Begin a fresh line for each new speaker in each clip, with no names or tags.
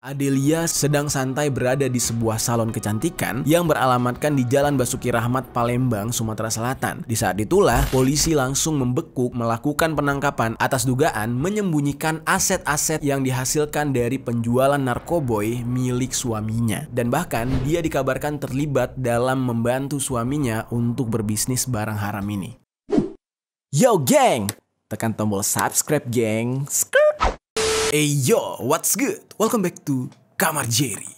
Adelia sedang santai berada di sebuah salon kecantikan yang beralamatkan di Jalan Basuki Rahmat, Palembang, Sumatera Selatan. Di saat itulah, polisi langsung membekuk melakukan penangkapan atas dugaan menyembunyikan aset-aset yang dihasilkan dari penjualan narkoboy milik suaminya. Dan bahkan dia dikabarkan terlibat dalam membantu suaminya untuk berbisnis barang haram ini. Yo geng! Tekan tombol subscribe geng. Hey yo, what's good? Welcome back to Kamar Jerry.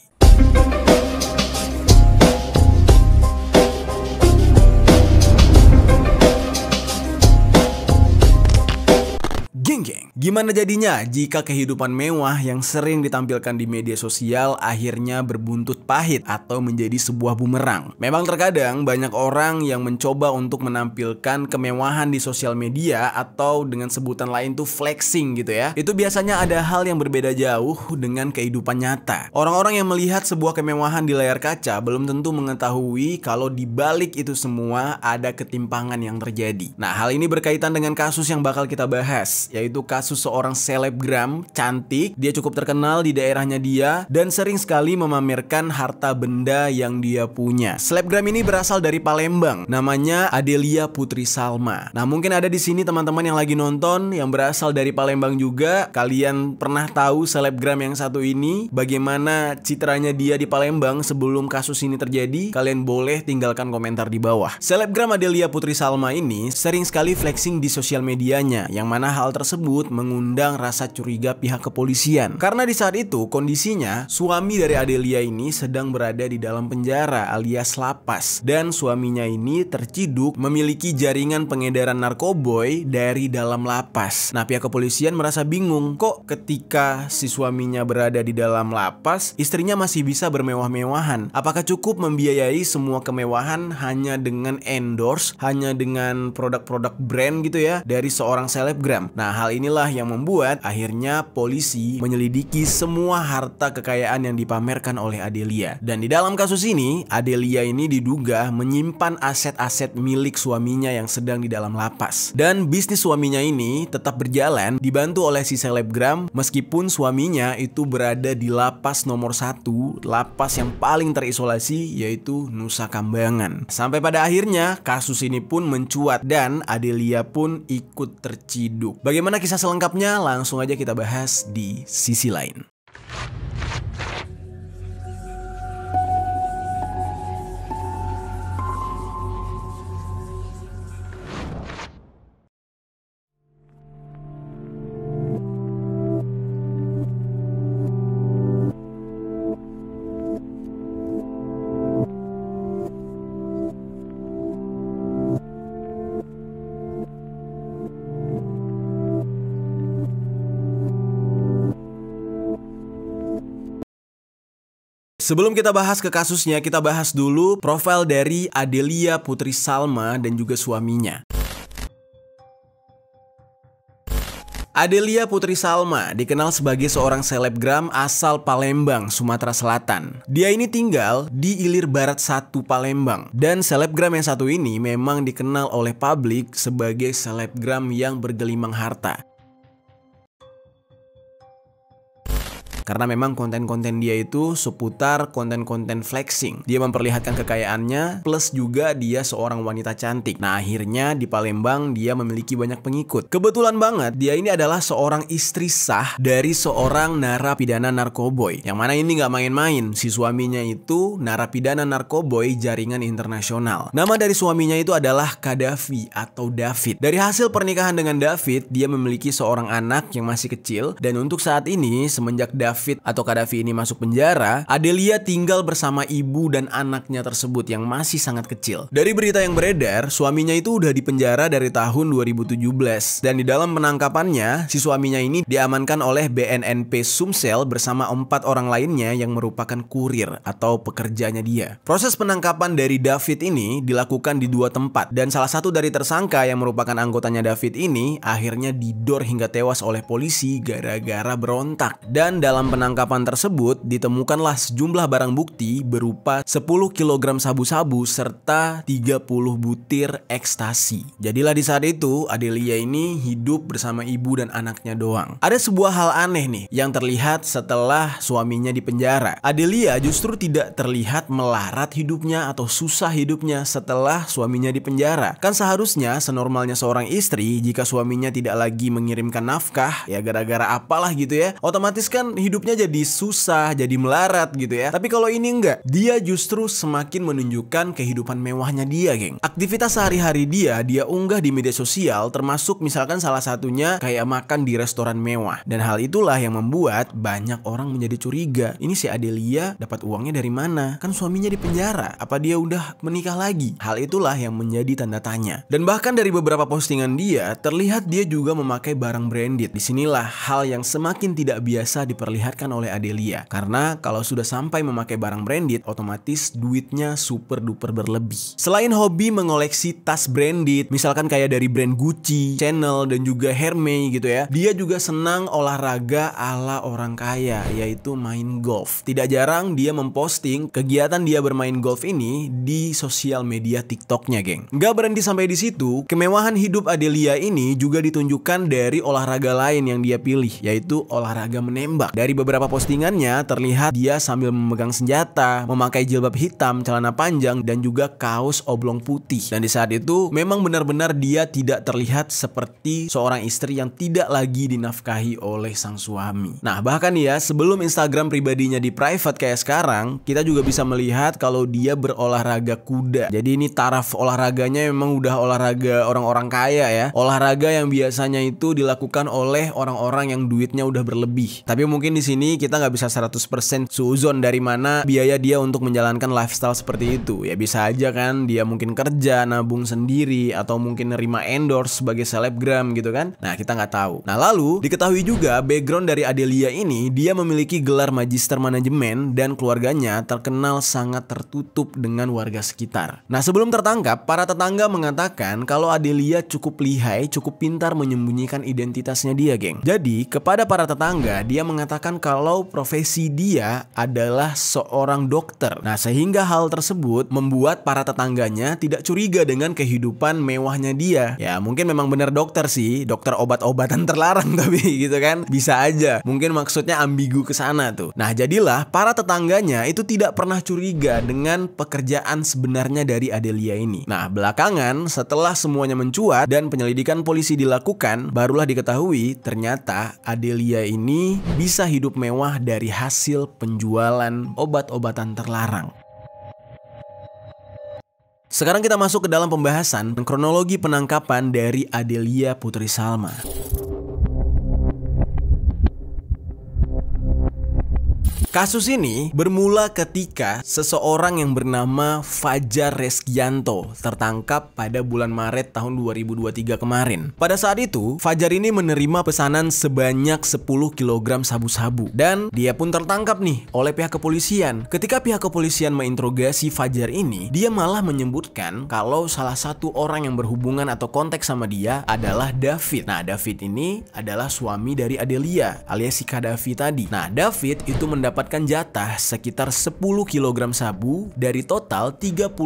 Geng, gimana jadinya jika kehidupan mewah yang sering ditampilkan di media sosial akhirnya berbuntut pahit atau menjadi sebuah bumerang? Memang terkadang banyak orang yang mencoba untuk menampilkan kemewahan di sosial media atau dengan sebutan lain tuh flexing gitu ya. Itu biasanya ada hal yang berbeda jauh dengan kehidupan nyata. Orang-orang yang melihat sebuah kemewahan di layar kaca belum tentu mengetahui kalau di balik itu semua ada ketimpangan yang terjadi. Nah, hal ini berkaitan dengan kasus yang bakal kita bahas, yaitu kasus seorang selebgram cantik. Dia cukup terkenal di daerahnya dia dan sering sekali memamerkan harta benda yang dia punya. Selebgram ini berasal dari Palembang, namanya Adelia Putri Salma. Nah, mungkin ada di sini teman-teman yang lagi nonton yang berasal dari Palembang juga. Kalian pernah tahu selebgram yang satu ini, bagaimana citranya dia di Palembang sebelum kasus ini terjadi? Kalian boleh tinggalkan komentar di bawah. Selebgram Adelia Putri Salma ini sering sekali flexing di sosial medianya, yang mana hal tersebut mengundang rasa curiga pihak kepolisian. Karena di saat itu kondisinya suami dari Adelia ini sedang berada di dalam penjara alias lapas, dan suaminya ini terciduk memiliki jaringan pengedaran narkoboy dari dalam lapas. Nah, pihak kepolisian merasa bingung, kok ketika si suaminya berada di dalam lapas, istrinya masih bisa bermewah-mewahan. Apakah cukup membiayai semua kemewahan hanya dengan endorse, hanya dengan produk-produk brand gitu ya dari seorang selebgram? Nah, hal inilah yang membuat akhirnya polisi menyelidiki semua harta kekayaan yang dipamerkan oleh Adelia. Dan di dalam kasus ini, Adelia ini diduga menyimpan aset-aset milik suaminya yang sedang di dalam lapas. Dan bisnis suaminya ini tetap berjalan dibantu oleh si selebgram meskipun suaminya itu berada di lapas nomor 1, lapas yang paling terisolasi, yaitu Nusa Kambangan. Sampai pada akhirnya kasus ini pun mencuat dan Adelia pun ikut terciduk. Bagaimana kisah selengkapnya? Langsung aja kita bahas di sisi lain. Sebelum kita bahas ke kasusnya, kita bahas dulu profil dari Adelia Putri Salma dan juga suaminya. Adelia Putri Salma dikenal sebagai seorang selebgram asal Palembang, Sumatera Selatan. Dia ini tinggal di Ilir Barat 1 Palembang. Dan selebgram yang satu ini memang dikenal oleh publik sebagai selebgram yang bergelimang harta. Karena memang konten-konten dia itu seputar konten-konten flexing. Dia memperlihatkan kekayaannya, plus juga dia seorang wanita cantik. Nah, akhirnya di Palembang dia memiliki banyak pengikut. Kebetulan banget, dia ini adalah seorang istri sah dari seorang narapidana narkoboy. Yang mana ini nggak main-main, si suaminya itu narapidana narkoboy jaringan internasional. Nama dari suaminya itu adalah Kadafi atau David. Dari hasil pernikahan dengan David, dia memiliki seorang anak yang masih kecil. Dan untuk saat ini, semenjak David atau Kadafi ini masuk penjara, Adelia tinggal bersama ibu dan anaknya tersebut yang masih sangat kecil. Dari berita yang beredar, suaminya itu udah dipenjara dari tahun 2017. Dan di dalam penangkapannya, si suaminya ini diamankan oleh BNNP Sumsel bersama 4 orang lainnya yang merupakan kurir atau pekerjanya dia. Proses penangkapan dari David ini dilakukan di 2 tempat. Dan salah satu dari tersangka yang merupakan anggotanya David ini akhirnya didor hingga tewas oleh polisi gara-gara berontak. Dan dalam dalam penangkapan tersebut ditemukanlah sejumlah barang bukti berupa 10 kg sabu-sabu serta 30 butir ekstasi. Jadilah di saat itu Adelia ini hidup bersama ibu dan anaknya doang. Ada sebuah hal aneh nih yang terlihat setelah suaminya dipenjara. Adelia justru tidak terlihat melarat hidupnya atau susah hidupnya setelah suaminya dipenjara. Kan seharusnya senormalnya seorang istri, jika suaminya tidak lagi mengirimkan nafkah, ya gara-gara apalah gitu ya, otomatis kan hidupnya jadi susah, jadi melarat gitu ya. Tapi kalau ini enggak, dia justru semakin menunjukkan kehidupan mewahnya dia, geng. Aktivitas sehari-hari dia unggah di media sosial, termasuk misalkan salah satunya kayak makan di restoran mewah. Dan hal itulah yang membuat banyak orang menjadi curiga, ini si Adelia dapat uangnya dari mana? Kan suaminya dipenjara, apa dia udah menikah lagi? Hal itulah yang menjadi tanda tanya. Dan bahkan dari beberapa postingan dia, terlihat dia juga memakai barang branded. Disinilah hal yang semakin tidak biasa diperlihatkan oleh Adelia. Karena kalau sudah sampai memakai barang branded, otomatis duitnya super duper berlebih. Selain hobi mengoleksi tas branded, misalkan kayak dari brand Gucci, Chanel, dan juga Hermes gitu ya, dia juga senang olahraga ala orang kaya, yaitu main golf. Tidak jarang dia memposting kegiatan dia bermain golf ini di sosial media TikToknya, geng. Nggak berhenti sampai di situ, kemewahan hidup Adelia ini juga ditunjukkan dari olahraga lain yang dia pilih, yaitu olahraga menembak. Dari beberapa postingannya terlihat dia sambil memegang senjata, memakai jilbab hitam, celana panjang, dan juga kaos oblong putih. Dan di saat itu memang benar-benar dia tidak terlihat seperti seorang istri yang tidak lagi dinafkahi oleh sang suami. Nah, bahkan ya sebelum Instagram pribadinya di private kayak sekarang, kita juga bisa melihat kalau dia berolahraga kuda. Jadi ini taraf olahraganya memang udah olahraga orang-orang kaya ya. Olahraga yang biasanya itu dilakukan oleh orang-orang yang duitnya udah berlebih. Tapi mungkin di sini kita nggak bisa 100% suuzon dari mana biaya dia untuk menjalankan lifestyle seperti itu. Ya bisa aja kan dia mungkin kerja, nabung sendiri, atau mungkin nerima endorse sebagai selebgram gitu kan. Nah, kita nggak tahu. Nah, lalu diketahui juga background dari Adelia ini, dia memiliki gelar magister manajemen dan keluarganya terkenal sangat tertutup dengan warga sekitar. Nah, sebelum tertangkap, para tetangga mengatakan kalau Adelia cukup lihai, cukup pintar menyembunyikan identitasnya dia, geng. Jadi, kepada para tetangga, dia mengatakan kalau profesi dia adalah seorang dokter. Nah, sehingga hal tersebut membuat para tetangganya tidak curiga dengan kehidupan mewahnya dia. Ya, mungkin memang benar dokter sih, dokter obat-obatan terlarang tapi gitu kan. Bisa aja, mungkin maksudnya ambigu ke sana tuh. Nah, jadilah para tetangganya itu tidak pernah curiga dengan pekerjaan sebenarnya dari Adelia ini. Nah, belakangan setelah semuanya mencuat dan penyelidikan polisi dilakukan, barulah diketahui ternyata Adelia ini bisa hidup mewah dari hasil penjualan obat-obatan terlarang. Sekarang kita masuk ke dalam pembahasan kronologi penangkapan dari Adelia Putri Salma. Kasus ini bermula ketika seseorang yang bernama Fajar Reskianto tertangkap pada bulan Maret tahun 2023 kemarin. Pada saat itu, Fajar ini menerima pesanan sebanyak 10 kg sabu-sabu dan dia pun tertangkap nih oleh pihak kepolisian. Ketika pihak kepolisian menginterogasi Fajar ini, dia malah menyebutkan kalau salah satu orang yang berhubungan atau kontak sama dia adalah David. Nah, David ini adalah suami dari Adelia alias si Kadafi tadi. Nah, David itu mendapatkan jatah sekitar 10 kg sabu dari total 35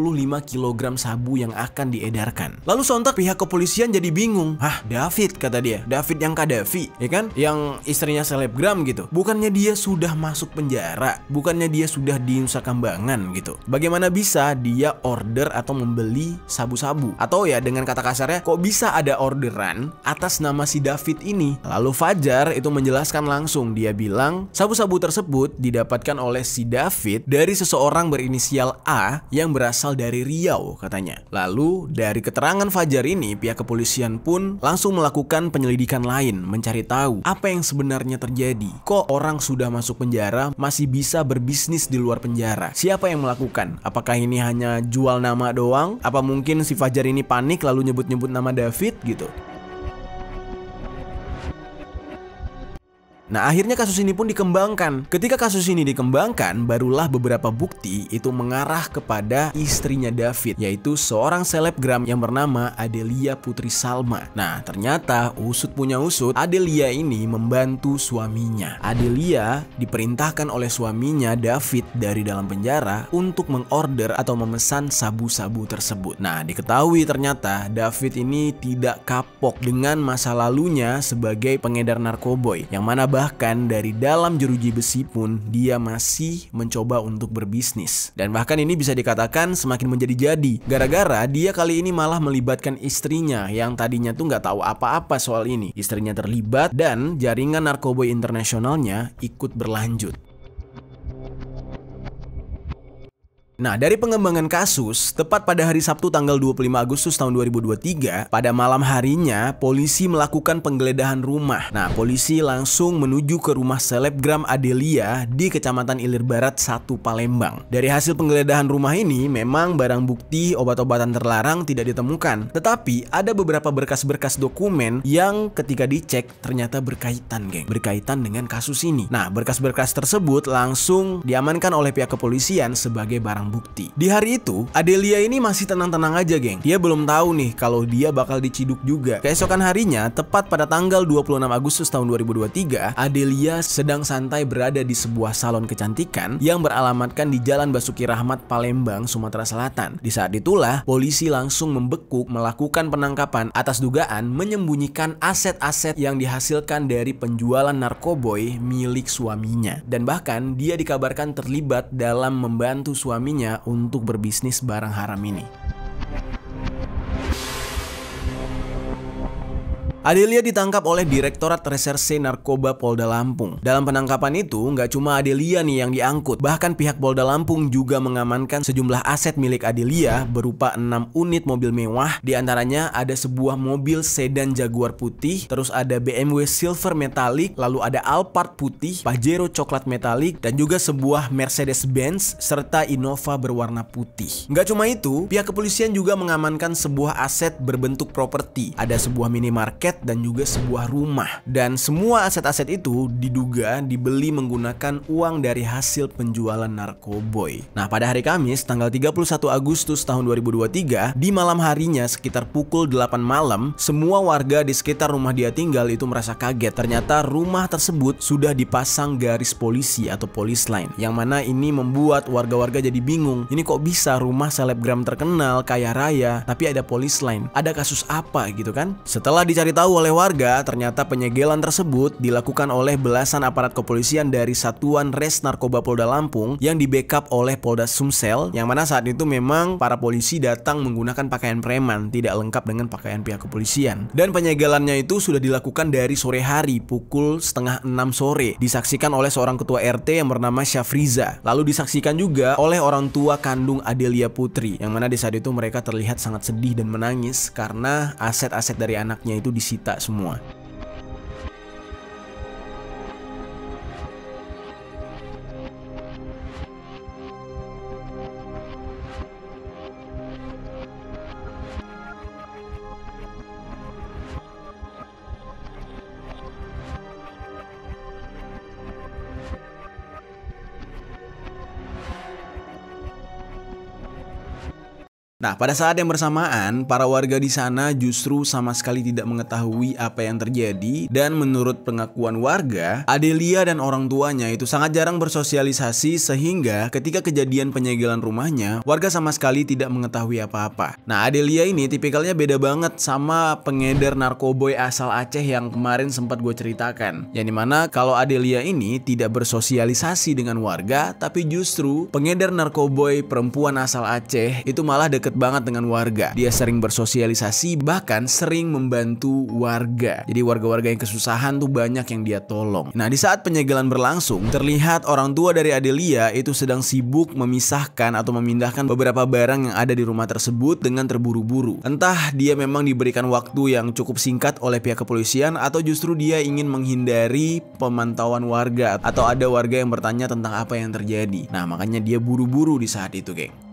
kg sabu yang akan diedarkan. Lalu sontak pihak kepolisian jadi bingung. Hah, David, kata dia. David yang Kadafi, ya kan? Yang istrinya selebgram gitu. Bukannya dia sudah masuk penjara? Bukannya dia sudah di Nusa Kambangan gitu? Bagaimana bisa dia order atau membeli sabu-sabu? Atau ya dengan kata kasarnya, kok bisa ada orderan atas nama si David ini? Lalu Fajar itu menjelaskan langsung. Dia bilang sabu-sabu tersebut didapatkan oleh si David dari seseorang berinisial A yang berasal dari Riau katanya. Lalu dari keterangan Fajar ini, pihak kepolisian pun langsung melakukan penyelidikan lain, mencari tahu apa yang sebenarnya terjadi. Kok orang sudah masuk penjara masih bisa berbisnis di luar penjara? Siapa yang melakukan? Apakah ini hanya jual nama doang? Apa mungkin si Fajar ini panik lalu nyebut-nyebut nama David gitu? Nah, akhirnya kasus ini pun dikembangkan. Ketika kasus ini dikembangkan, barulah beberapa bukti itu mengarah kepada istrinya David, yaitu seorang selebgram yang bernama Adelia Putri Salma. Nah, ternyata usut punya usut, Adelia ini membantu suaminya. Adelia diperintahkan oleh suaminya David dari dalam penjara untuk mengorder atau memesan sabu-sabu tersebut. Nah, diketahui ternyata David ini tidak kapok dengan masa lalunya sebagai pengedar narkoboy, yang mana bahkan dari dalam jeruji besi pun dia masih mencoba untuk berbisnis. Dan bahkan ini bisa dikatakan semakin menjadi-jadi gara-gara dia kali ini malah melibatkan istrinya yang tadinya tuh nggak tahu apa-apa soal ini. Istrinya terlibat dan jaringan narkoboy internasionalnya ikut berlanjut. Nah, dari pengembangan kasus, tepat pada hari Sabtu tanggal 25 Agustus tahun 2023, pada malam harinya, polisi melakukan penggeledahan rumah. Nah, polisi langsung menuju ke rumah selebgram Adelia di Kecamatan Ilir Barat 1 Palembang. Dari hasil penggeledahan rumah ini, memang barang bukti obat-obatan terlarang tidak ditemukan. Tetapi, ada beberapa berkas-berkas dokumen yang ketika dicek ternyata berkaitan, geng. Berkaitan dengan kasus ini. Nah, berkas-berkas tersebut langsung diamankan oleh pihak kepolisian sebagai barang bukti. Di hari itu, Adelia ini masih tenang-tenang aja, geng. Dia belum tahu nih kalau dia bakal diciduk juga. Keesokan harinya, tepat pada tanggal 26 Agustus tahun 2023, Adelia sedang santai berada di sebuah salon kecantikan yang beralamatkan di Jalan Basuki Rahmat, Palembang, Sumatera Selatan. Di saat itulah, polisi langsung membekuk melakukan penangkapan atas dugaan menyembunyikan aset-aset yang dihasilkan dari penjualan narkoboy milik suaminya. Dan bahkan dia dikabarkan terlibat dalam membantu suaminya untuk berbisnis barang haram ini. Adelia ditangkap oleh Direktorat Reserse Narkoba Polda Lampung. Dalam penangkapan itu, nggak cuma Adelia nih yang diangkut, bahkan pihak Polda Lampung juga mengamankan sejumlah aset milik Adelia berupa 6 unit mobil mewah, diantaranya ada sebuah mobil sedan Jaguar putih, terus ada BMW Silver Metallic, lalu ada Alphard putih, Pajero coklat metalik, dan juga sebuah Mercedes-Benz serta Innova berwarna putih. Nggak cuma itu, pihak kepolisian juga mengamankan sebuah aset berbentuk properti, ada sebuah minimarket dan juga sebuah rumah. Dan semua aset-aset itu diduga dibeli menggunakan uang dari hasil penjualan narkoboy. Nah, pada hari Kamis tanggal 31 Agustus tahun 2023, di malam harinya sekitar pukul 8 malam, semua warga di sekitar rumah dia tinggal itu merasa kaget. Ternyata rumah tersebut sudah dipasang garis polisi atau police line, yang mana ini membuat warga-warga jadi bingung. Ini kok bisa rumah selebgram terkenal kaya raya tapi ada police line? Ada kasus apa gitu kan? Setelah dicari tahu oleh warga, ternyata penyegelan tersebut dilakukan oleh belasan aparat kepolisian dari Satuan Res Narkoba Polda Lampung yang di-backup oleh Polda Sumsel, yang mana saat itu memang para polisi datang menggunakan pakaian preman, tidak lengkap dengan pakaian pihak kepolisian. Dan penyegelannya itu sudah dilakukan dari sore hari, pukul setengah 6 sore. Disaksikan oleh seorang ketua RT yang bernama Syafriza. Lalu disaksikan juga oleh orang tua kandung Adelia Putri, yang mana di saat itu mereka terlihat sangat sedih dan menangis karena aset-aset dari anaknya itu disita semua. Nah, pada saat yang bersamaan, para warga di sana justru sama sekali tidak mengetahui apa yang terjadi, dan menurut pengakuan warga, Adelia dan orang tuanya itu sangat jarang bersosialisasi sehingga ketika kejadian penyegelan rumahnya, warga sama sekali tidak mengetahui apa-apa. Nah, Adelia ini tipikalnya beda banget sama pengedar narkoboy asal Aceh yang kemarin sempat gue ceritakan. Yang dimana kalau Adelia ini tidak bersosialisasi dengan warga, tapi justru pengedar narkoboy perempuan asal Aceh itu malah deket banget dengan warga. Dia sering bersosialisasi, bahkan sering membantu warga. Jadi warga-warga yang kesusahan tuh banyak yang dia tolong. Nah, di saat penyegelan berlangsung, terlihat orang tua dari Adelia itu sedang sibuk memisahkan atau memindahkan beberapa barang yang ada di rumah tersebut dengan terburu-buru. Entah dia memang diberikan waktu yang cukup singkat oleh pihak kepolisian, atau justru dia ingin menghindari pemantauan warga, atau ada warga yang bertanya tentang apa yang terjadi. Nah, makanya dia buru-buru di saat itu, geng.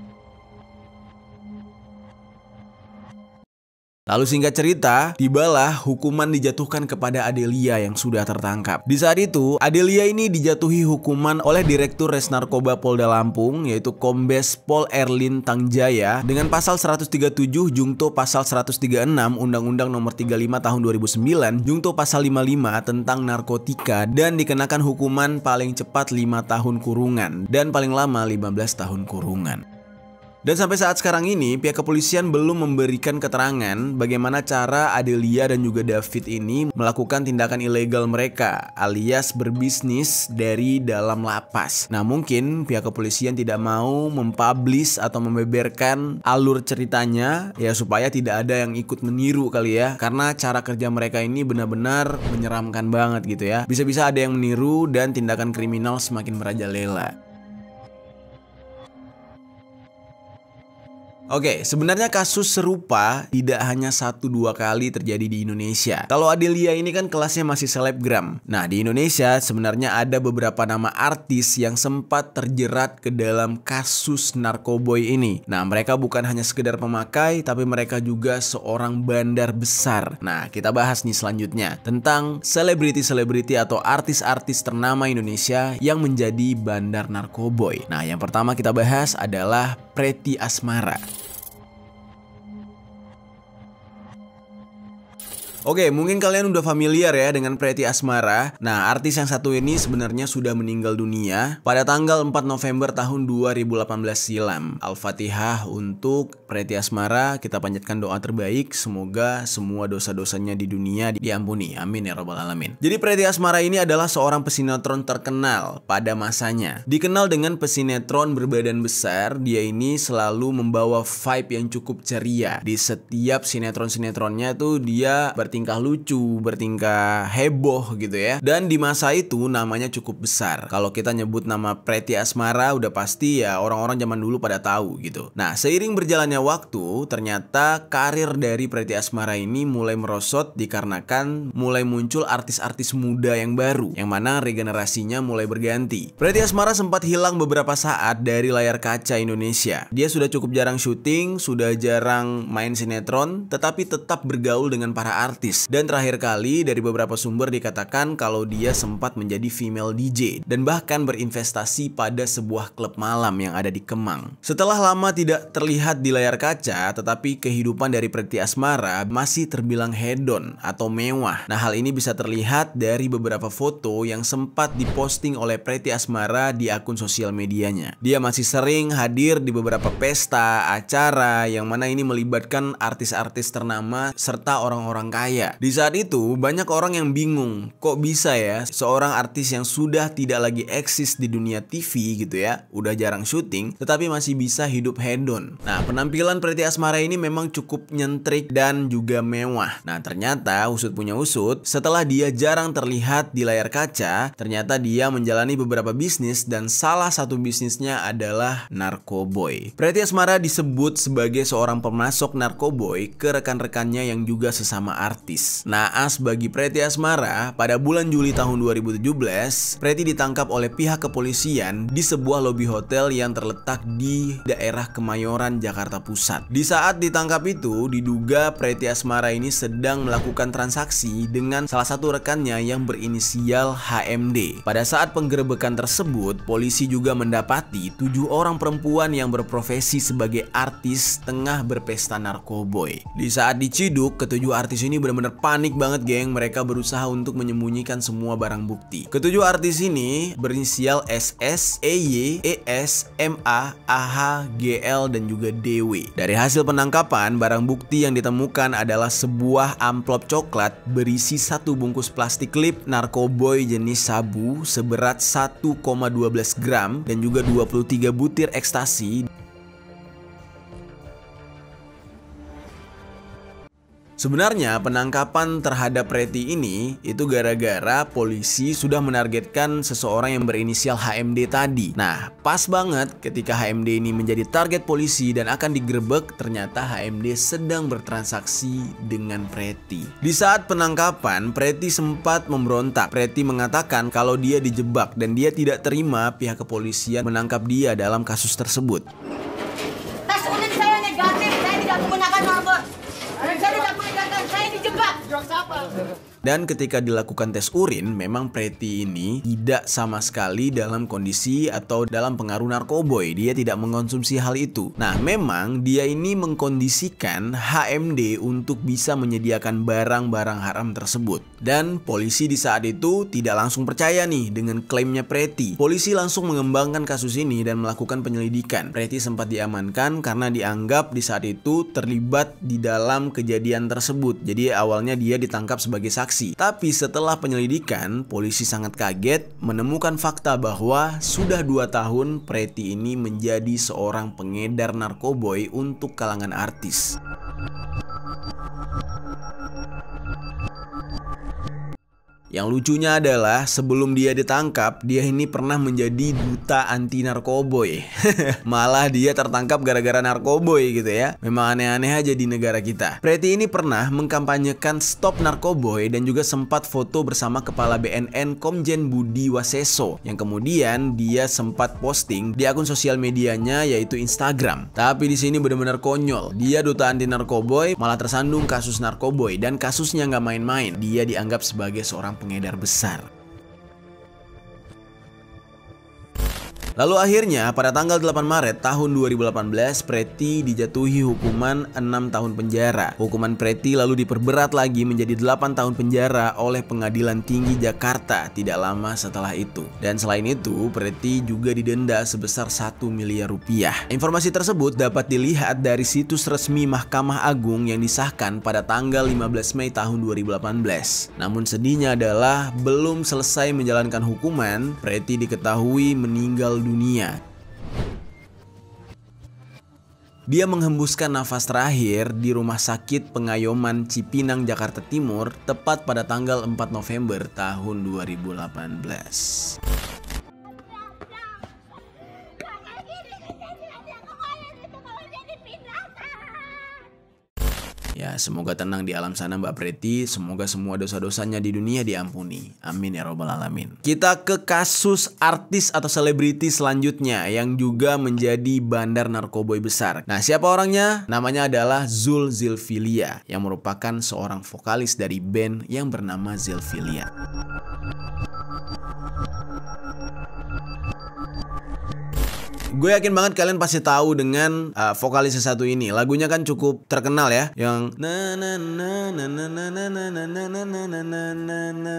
Lalu singkat cerita, tibalah hukuman dijatuhkan kepada Adelia yang sudah tertangkap. Di saat itu, Adelia ini dijatuhi hukuman oleh Direktur Res Narkoba Polda Lampung, yaitu Kombes Pol Erlin Tangjaya, dengan pasal 137 jungto pasal 136 Undang-Undang Nomor 35 Tahun 2009 jungto pasal 55 tentang narkotika, dan dikenakan hukuman paling cepat 5 tahun kurungan dan paling lama 15 tahun kurungan. Dan sampai saat sekarang ini, pihak kepolisian belum memberikan keterangan bagaimana cara Adelia dan juga David ini melakukan tindakan ilegal mereka, alias berbisnis dari dalam lapas. Nah, mungkin pihak kepolisian tidak mau mempublish atau membeberkan alur ceritanya, ya supaya tidak ada yang ikut meniru kali ya. Karena cara kerja mereka ini benar-benar menyeramkan banget gitu ya. Bisa-bisa ada yang meniru dan tindakan kriminal semakin merajalela. Oke, sebenarnya kasus serupa tidak hanya 1-2 kali terjadi di Indonesia. Kalau Adelia ini kan kelasnya masih selebgram. Nah, di Indonesia sebenarnya ada beberapa nama artis yang sempat terjerat ke dalam kasus narkoboy ini. Nah, mereka bukan hanya sekedar pemakai, tapi mereka juga seorang bandar besar. Nah, kita bahas nih selanjutnya tentang selebriti-selebriti atau artis-artis ternama Indonesia yang menjadi bandar narkoboy. Nah, yang pertama kita bahas adalah Pretty Asmara. Oke, mungkin kalian udah familiar ya dengan Pretty Asmara. Nah, artis yang satu ini sebenarnya sudah meninggal dunia pada tanggal 4 November tahun 2018 silam. Al-Fatihah untuk Pretty Asmara, kita panjatkan doa terbaik, semoga semua dosa-dosanya di dunia diampuni. Amin ya rabbal alamin. Jadi Pretty Asmara ini adalah seorang pesinetron terkenal pada masanya. Dikenal dengan pesinetron berbadan besar, dia ini selalu membawa vibe yang cukup ceria. Di setiap sinetron-sinetronnya tuh dia bertingkah lucu, bertingkah heboh gitu ya. Dan di masa itu namanya cukup besar. Kalau kita nyebut nama Pretty Asmara udah pasti ya orang-orang zaman dulu pada tahu gitu. Nah, seiring berjalannya waktu, ternyata karir dari Pretty Asmara ini mulai merosot dikarenakan mulai muncul artis-artis muda yang baru, yang mana regenerasinya mulai berganti. Pretty Asmara sempat hilang beberapa saat dari layar kaca Indonesia. Dia sudah cukup jarang syuting, sudah jarang main sinetron, tetapi tetap bergaul dengan para artis. Dan terakhir kali dari beberapa sumber dikatakan kalau dia sempat menjadi female DJ dan bahkan berinvestasi pada sebuah klub malam yang ada di Kemang. Setelah lama tidak terlihat di layar kaca, tetapi kehidupan dari Pretty Asmara masih terbilang hedon atau mewah. Nah, hal ini bisa terlihat dari beberapa foto yang sempat diposting oleh Pretty Asmara di akun sosial medianya. Dia masih sering hadir di beberapa pesta, acara yang mana ini melibatkan artis-artis ternama serta orang-orang kaya. Di saat itu banyak orang yang bingung, kok bisa ya seorang artis yang sudah tidak lagi eksis di dunia TV gitu ya, udah jarang syuting, tetapi masih bisa hidup hedon. Nah, penampilan Pretty Asmara ini memang cukup nyentrik dan juga mewah. Nah, ternyata usut punya usut, setelah dia jarang terlihat di layar kaca, ternyata dia menjalani beberapa bisnis dan salah satu bisnisnya adalah narkoboy. Pretty Asmara disebut sebagai seorang pemasok narkoboy ke rekan-rekannya yang juga sesama artis. Naas bagi Pretty Asmara, pada bulan Juli tahun 2017, Pretty ditangkap oleh pihak kepolisian di sebuah lobi hotel yang terletak di daerah Kemayoran, Jakarta Pusat. Di saat ditangkap itu, diduga Pretty Asmara ini sedang melakukan transaksi dengan salah satu rekannya yang berinisial HMD. Pada saat penggerebekan tersebut, polisi juga mendapati 7 orang perempuan yang berprofesi sebagai artis tengah berpesta narkoboy. Di saat diciduk, ketujuh artis ini benar-benar panik banget, geng. Mereka berusaha untuk menyembunyikan semua barang bukti. Ketujuh artis ini berinisial SS, EY, ES, MA, AH, GL, dan juga DW. Dari hasil penangkapan, barang bukti yang ditemukan adalah sebuah amplop coklat berisi 1 bungkus plastik klip narkoboy jenis sabu seberat 1,12 gram dan juga 23 butir ekstasi. Sebenarnya penangkapan terhadap Pretty ini itu gara-gara polisi sudah menargetkan seseorang yang berinisial HMD tadi. Nah, pas banget ketika HMD ini menjadi target polisi dan akan digerebek, ternyata HMD sedang bertransaksi dengan Pretty. Di saat penangkapan, Pretty sempat memberontak. Pretty mengatakan kalau dia dijebak dan dia tidak terima pihak kepolisian menangkap dia dalam kasus tersebut.
Tes urin saya negatif, saya tidak menggunakan mabuk. Dan saya tidak
Dan ketika dilakukan tes urin, memang Pretty ini tidak sama sekali dalam kondisi atau dalam pengaruh narkoboy. Dia tidak mengkonsumsi hal itu. Nah, memang dia ini mengkondisikan HMD untuk bisa menyediakan barang-barang haram tersebut. Dan polisi di saat itu tidak langsung percaya nih dengan klaimnya Pretty. Polisi langsung mengembangkan kasus ini dan melakukan penyelidikan. Pretty sempat diamankan karena dianggap di saat itu terlibat di dalam kejadian tersebut. Jadi awalnya dia ditangkap sebagai saksi. Tapi setelah penyelidikan, polisi sangat kaget menemukan fakta bahwa sudah 2 tahun Pretty ini menjadi seorang pengedar narkoboy untuk kalangan artis. Yang lucunya adalah sebelum dia ditangkap, dia ini pernah menjadi duta anti narkoboy. Malah dia tertangkap gara-gara narkoboy gitu ya. Memang aneh-aneh aja di negara kita. Pretty ini pernah mengkampanyekan stop narkoboy dan juga sempat foto bersama kepala BNN Komjen Budi Waseso, yang kemudian dia sempat posting di akun sosial medianya yaitu Instagram. Tapi di sini benar-benar konyol. Dia duta anti narkoboy malah tersandung kasus narkoboy, dan kasusnya nggak main-main. Dia dianggap sebagai seorang pengedar besar. Lalu akhirnya pada tanggal 8 Maret tahun 2018 Pretty dijatuhi hukuman 6 tahun penjara. Hukuman Pretty lalu diperberat lagi menjadi 8 tahun penjara oleh Pengadilan Tinggi Jakarta tidak lama setelah itu. Dan selain itu Pretty juga didenda sebesar 1 miliar rupiah. Informasi tersebut dapat dilihat dari situs resmi Mahkamah Agung yang disahkan pada tanggal 15 Mei tahun 2018. Namun sedihnya adalah belum selesai menjalankan hukuman, Pretty diketahui meninggal dunia. Dia menghembuskan nafas terakhir di Rumah Sakit Pengayoman Cipinang, Jakarta Timur, tepat pada tanggal 4 November tahun 2018. Ya, semoga tenang di alam sana Mbak Pretty. Semoga semua dosa-dosanya di dunia diampuni. Amin ya robbal alamin. Kita ke kasus artis atau selebriti selanjutnya yang juga menjadi bandar narkoboy besar. Nah, siapa orangnya? Namanya adalah Zul Zilfilia, yang merupakan seorang vokalis dari band yang bernama Zilfilia. Gue yakin banget kalian pasti tahu dengan vokalis satu ini. Lagunya kan cukup terkenal ya, yang na na na na na na na na na na na na na na.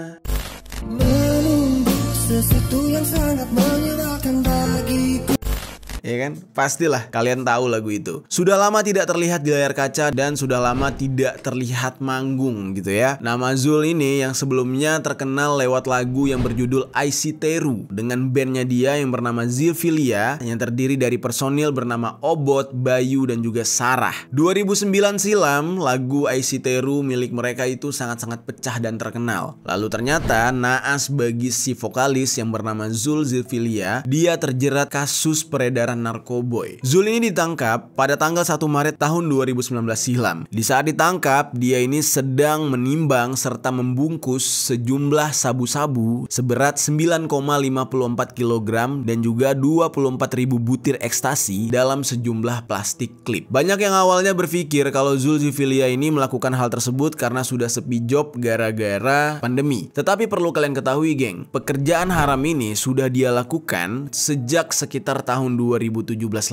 Menunggu sesuatu yang sangat menyenangkan bagiku. Ya kan? Pastilah kalian tahu lagu itu. Sudah lama tidak terlihat di layar kaca dan sudah lama tidak terlihat manggung gitu ya. Nama Zul ini yang sebelumnya terkenal lewat lagu yang berjudul IC Teru dengan bandnya dia yang bernama Zilfilia, yang terdiri dari personil bernama Obot, Bayu, dan juga Sarah. 2009 silam lagu IC Teru milik mereka itu sangat-sangat pecah dan terkenal. Lalu ternyata naas bagi si vokalis yang bernama Zul Zilfilia, dia terjerat kasus peredaran narkoboy. Zul ini ditangkap pada tanggal 1 Maret tahun 2019 silam. Di saat ditangkap, dia ini sedang menimbang serta membungkus sejumlah sabu-sabu seberat 9,54 kg dan juga 24.000 butir ekstasi dalam sejumlah plastik klip. Banyak yang awalnya berpikir kalau Zul Zilfilia ini melakukan hal tersebut karena sudah sepi job gara-gara pandemi. Tetapi perlu kalian ketahui, geng, pekerjaan haram ini sudah dia lakukan sejak sekitar tahun 2017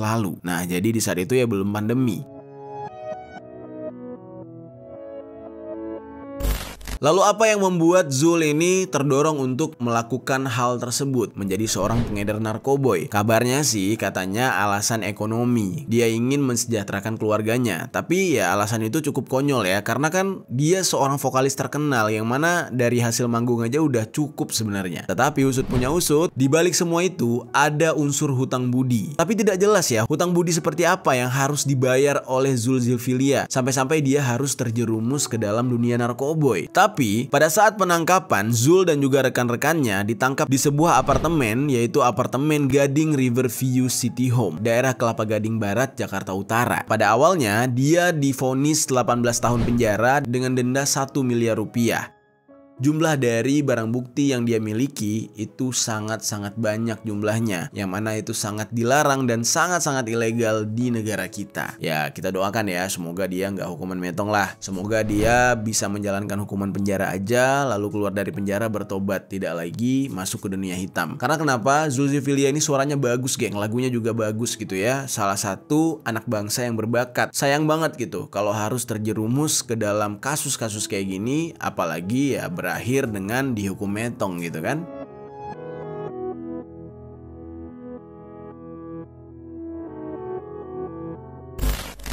lalu. Nah, jadi di saat itu ya belum pandemi. Lalu apa yang membuat Zul ini terdorong untuk melakukan hal tersebut, menjadi seorang pengedar narkoboy? Kabarnya sih katanya alasan ekonomi. Dia ingin mensejahterakan keluarganya. Tapi ya alasan itu cukup konyol ya, karena kan dia seorang vokalis terkenal yang mana dari hasil manggung aja udah cukup sebenarnya. Tetapi usut punya usut, di balik semua itu ada unsur hutang budi. Tapi tidak jelas ya hutang budi seperti apa yang harus dibayar oleh Zul Zilfilia sampai-sampai dia harus terjerumus ke dalam dunia narkoboy. Tapi pada saat penangkapan, Zul dan juga rekan-rekannya ditangkap di sebuah apartemen, yaitu apartemen Gading Riverview City Home, daerah Kelapa Gading Barat, Jakarta Utara. Pada awalnya dia divonis 18 tahun penjara dengan denda 1 miliar rupiah. Jumlah dari barang bukti yang dia miliki itu sangat-sangat banyak jumlahnya, yang mana itu sangat dilarang dan sangat-sangat ilegal di negara kita. Ya, kita doakan ya, semoga dia nggak hukuman metong lah. Semoga dia bisa menjalankan hukuman penjara aja, lalu keluar dari penjara bertobat, tidak lagi masuk ke dunia hitam. Karena kenapa? Zulkifli ini suaranya bagus, geng, lagunya juga bagus gitu ya. Salah satu anak bangsa yang berbakat. Sayang banget gitu kalau harus terjerumus ke dalam kasus-kasus kayak gini, apalagi ya berakhir dengan dihukum metong gitu kan.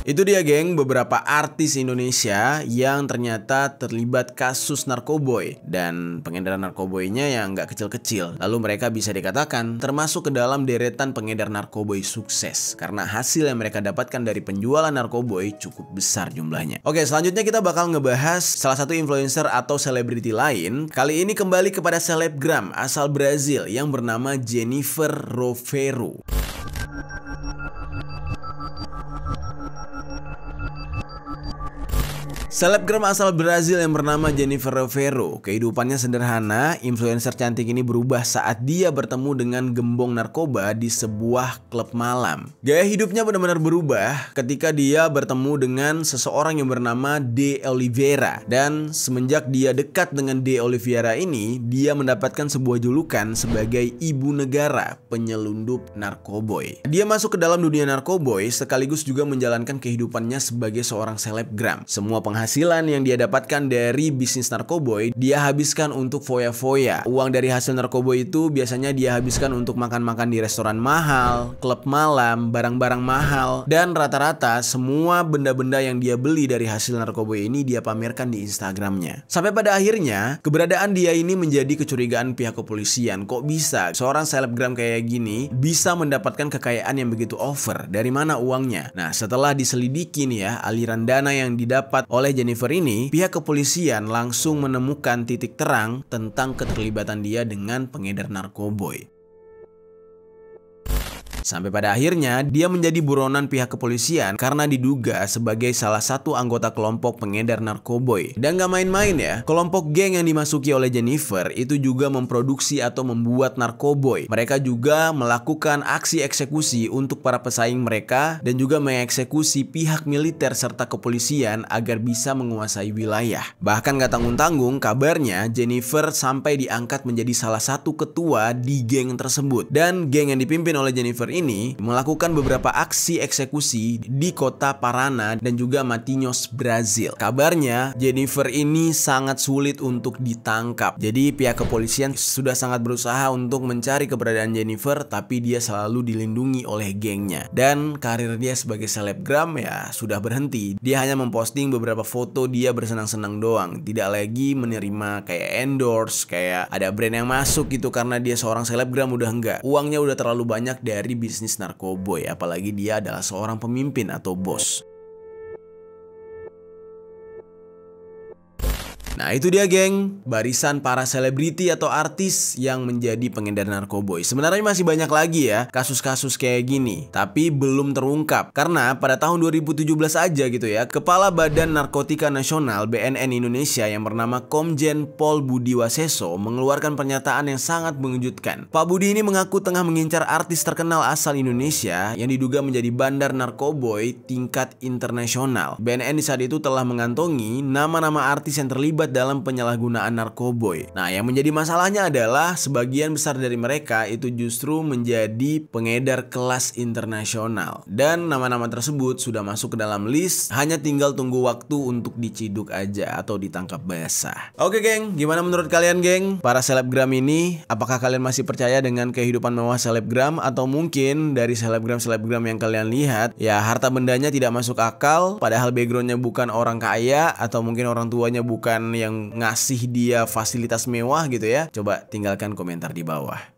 Itu dia geng, beberapa artis Indonesia yang ternyata terlibat kasus narkoboy dan pengedaran narkoboynya yang nggak kecil-kecil. Lalu mereka bisa dikatakan termasuk ke dalam deretan pengedar narkoboy sukses karena hasil yang mereka dapatkan dari penjualan narkoboy cukup besar jumlahnya. Oke, selanjutnya kita bakal ngebahas salah satu influencer atau selebriti lain. Kali ini kembali kepada selebgram asal Brazil yang bernama Jennifer Rovero. Selebgram asal Brazil yang bernama Jennifer Rovero. Kehidupannya sederhana, influencer cantik ini berubah saat dia bertemu dengan gembong narkoba di sebuah klub malam. Gaya hidupnya benar-benar berubah ketika dia bertemu dengan seseorang yang bernama De Oliveira. Dan semenjak dia dekat dengan De Oliveira ini, dia mendapatkan sebuah julukan sebagai ibu negara penyelundup narkoboy. Dia masuk ke dalam dunia narkoboy sekaligus juga menjalankan kehidupannya sebagai seorang selebgram. Semua penghasilan yang dia dapatkan dari bisnis narkoboy dia habiskan untuk foya-foya. Uang dari hasil narkoboy itu biasanya dia habiskan untuk makan-makan di restoran mahal, klub malam, barang-barang mahal, dan rata-rata semua benda-benda yang dia beli dari hasil narkoboy ini dia pamerkan di Instagramnya. Sampai pada akhirnya keberadaan dia ini menjadi kecurigaan pihak kepolisian. Kok bisa seorang selebgram kayak gini bisa mendapatkan kekayaan yang begitu over? Dari mana uangnya? Nah, setelah diselidiki nih ya aliran dana yang didapat oleh Jennifer ini, pihak kepolisian langsung menemukan titik terang tentang keterlibatan dia dengan pengedar narkoboy. Sampai pada akhirnya dia menjadi buronan pihak kepolisian karena diduga sebagai salah satu anggota kelompok pengedar narkoboy. Dan gak main-main ya, kelompok geng yang dimasuki oleh Jennifer itu juga memproduksi atau membuat narkoboy. Mereka juga melakukan aksi eksekusi untuk para pesaing mereka dan juga mengeksekusi pihak militer serta kepolisian agar bisa menguasai wilayah. Bahkan gak tanggung-tanggung kabarnya Jennifer sampai diangkat menjadi salah satu ketua di geng tersebut. Dan geng yang dipimpin oleh Jennifer ini melakukan beberapa aksi eksekusi di kota Paraná dan juga Matinhos, Brazil. Kabarnya Jennifer ini sangat sulit untuk ditangkap. Jadi pihak kepolisian sudah sangat berusaha untuk mencari keberadaan Jennifer, tapi dia selalu dilindungi oleh gengnya. Dan karir dia sebagai selebgram ya sudah berhenti. Dia hanya memposting beberapa foto dia bersenang-senang doang. Tidak lagi menerima kayak endorse, kayak ada brand yang masuk gitu karena dia seorang selebgram, udah enggak. Uangnya udah terlalu banyak dari bisnis narkoboy, apalagi dia adalah seorang pemimpin atau bos. Nah itu dia geng, barisan para selebriti atau artis yang menjadi pengedar narkoboy. Sebenarnya masih banyak lagi ya kasus-kasus kayak gini, tapi belum terungkap. Karena pada tahun 2017 aja gitu ya, Kepala Badan Narkotika Nasional BNN Indonesia yang bernama Komjen Pol Budi Waseso mengeluarkan pernyataan yang sangat mengejutkan. Pak Budi ini mengaku tengah mengincar artis terkenal asal Indonesia yang diduga menjadi bandar narkoboy tingkat internasional. BNN di saat itu telah mengantongi nama-nama artis yang terlibat dalam penyalahgunaan narkoboy. Nah, yang menjadi masalahnya adalah sebagian besar dari mereka itu justru menjadi pengedar kelas internasional. Dan nama-nama tersebut sudah masuk ke dalam list, hanya tinggal tunggu waktu untuk diciduk aja atau ditangkap basah. Oke geng, gimana menurut kalian geng? Para selebgram ini, apakah kalian masih percaya dengan kehidupan mewah selebgram? Atau mungkin dari selebgram-selebgram yang kalian lihat, ya harta bendanya tidak masuk akal, padahal backgroundnya bukan orang kaya, atau mungkin orang tuanya bukan yang ngasih dia fasilitas mewah gitu ya. Coba tinggalkan komentar di bawah.